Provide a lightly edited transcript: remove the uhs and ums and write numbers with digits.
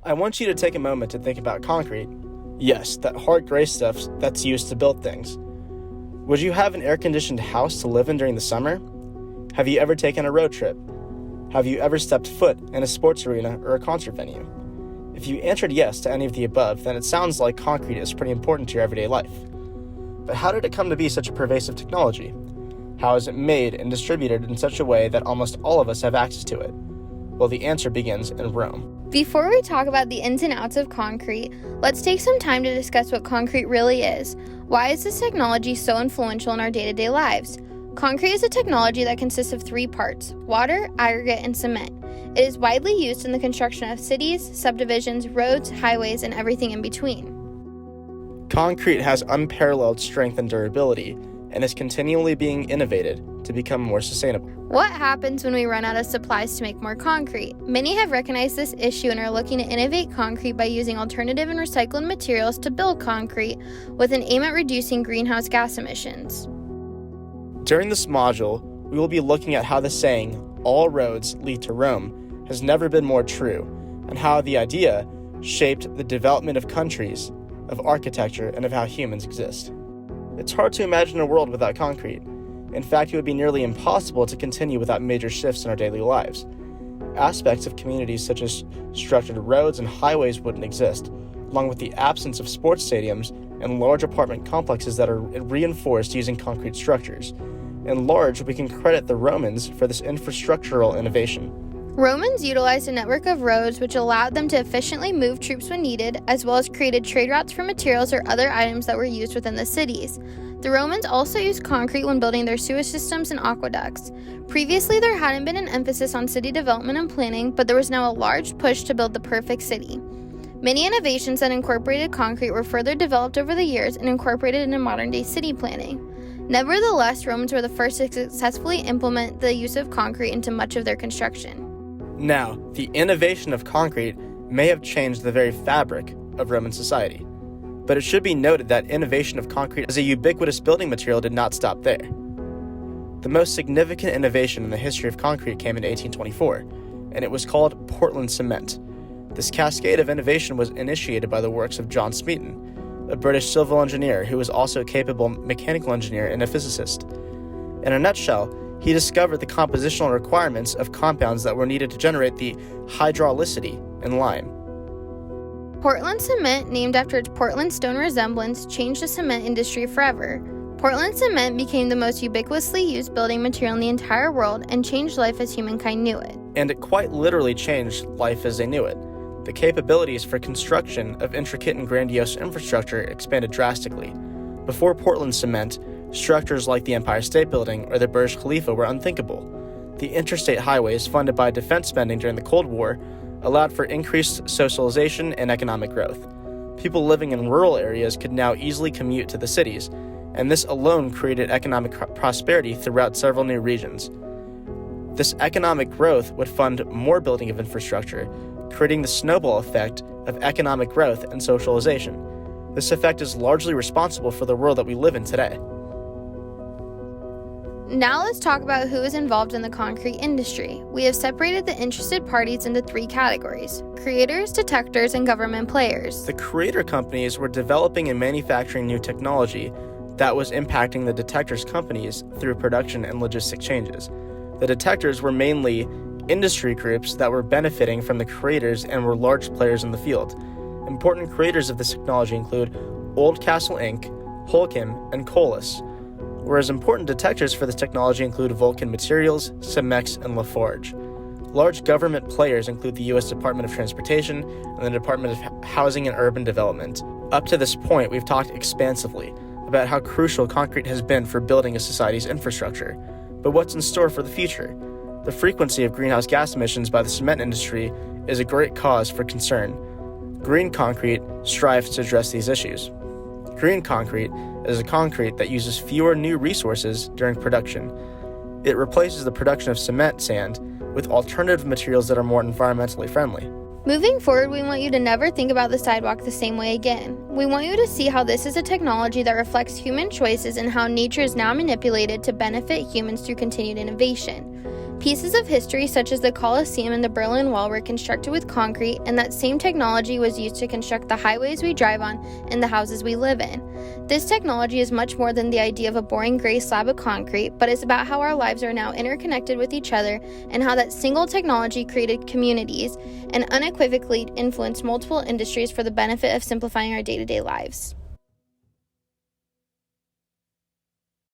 I want you to take a moment to think about concrete. Yes, that hard gray stuff that's used to build things. Would you have an air-conditioned house to live in during the summer? Have you ever taken a road trip? Have you ever stepped foot in a sports arena or a concert venue? If you answered yes to any of the above, then it sounds like concrete is pretty important to your everyday life. But how did it come to be such a pervasive technology? How is it made and distributed in such a way that almost all of us have access to it? Well, the answer begins in Rome. Before we talk about the ins and outs of concrete, let's take some time to discuss what concrete really is. Why is this technology so influential in our day-to-day lives? Concrete is a technology that consists of three parts: water, aggregate, and cement. It is widely used in the construction of cities, subdivisions, roads, highways, and everything in between. Concrete has unparalleled strength and durability, and is continually being innovated to become more sustainable. What happens when we run out of supplies to make more concrete? Many have recognized this issue and are looking to innovate concrete by using alternative and recycled materials to build concrete with an aim at reducing greenhouse gas emissions. During this module, we will be looking at how the saying, "all roads lead to Rome," has never been more true, and how the idea shaped the development of countries, of architecture, and of how humans exist. It's hard to imagine a world without concrete. In fact, it would be nearly impossible to continue without major shifts in our daily lives. Aspects of communities such as structured roads and highways wouldn't exist, along with the absence of sports stadiums and large apartment complexes that are reinforced using concrete structures. In large, we can credit the Romans for this infrastructural innovation. Romans utilized a network of roads which allowed them to efficiently move troops when needed, as well as created trade routes for materials or other items that were used within the cities. The Romans also used concrete when building their sewage systems and aqueducts. Previously, there hadn't been an emphasis on city development and planning, but there was now a large push to build the perfect city. Many innovations that incorporated concrete were further developed over the years and incorporated into modern-day city planning. Nevertheless, Romans were the first to successfully implement the use of concrete into much of their construction. Now, the innovation of concrete may have changed the very fabric of Roman society, but it should be noted that innovation of concrete as a ubiquitous building material did not stop there. The most significant innovation in the history of concrete came in 1824, and it was called Portland cement. This cascade of innovation was initiated by the works of John Smeaton, a British civil engineer who was also a capable mechanical engineer and a physicist. In a nutshell, he discovered the compositional requirements of compounds that were needed to generate the hydraulicity in lime. Portland cement, named after its Portland stone resemblance, changed the cement industry forever. Portland cement became the most ubiquitously used building material in the entire world and changed life as humankind knew it. And it quite literally changed life as they knew it. The capabilities for construction of intricate and grandiose infrastructure expanded drastically. Before Portland cement, structures like the Empire State Building or the Burj Khalifa were unthinkable. The interstate highways funded by defense spending during the Cold War allowed for increased socialization and economic growth. People living in rural areas could now easily commute to the cities, and this alone created economic prosperity throughout several new regions. This economic growth would fund more building of infrastructure, creating the snowball effect of economic growth and socialization. This effect is largely responsible for the world that we live in today. Now let's talk about who is involved in the concrete industry. We have separated the interested parties into three categories: creators, detectors, and government players. The creator companies were developing and manufacturing new technology that was impacting the detectors companies through production and logistic changes. The detectors were mainly industry groups that were benefiting from the creators and were large players in the field. Important creators of this technology include Oldcastle Inc., Holcim, and Colas, whereas important detectors for this technology include Vulcan Materials, Cemex, and Lafarge. Large government players include the U.S. Department of Transportation and the Department of Housing and Urban Development. Up to this point, we've talked expansively about how crucial concrete has been for building a society's infrastructure. But what's in store for the future? The frequency of greenhouse gas emissions by the cement industry is a great cause for concern. Green concrete strives to address these issues. Green concrete is a concrete that uses fewer new resources during production. It replaces the production of cement sand with alternative materials that are more environmentally friendly. Moving forward, we want you to never think about the sidewalk the same way again. We want you to see how this is a technology that reflects human choices and how nature is now manipulated to benefit humans through continued innovation. Pieces of history such as the Colosseum and the Berlin Wall were constructed with concrete, and that same technology was used to construct the highways we drive on and the houses we live in. This technology is much more than the idea of a boring gray slab of concrete, but is about how our lives are now interconnected with each other and how that single technology created communities and unequivocally influenced multiple industries for the benefit of simplifying our day-to-day lives.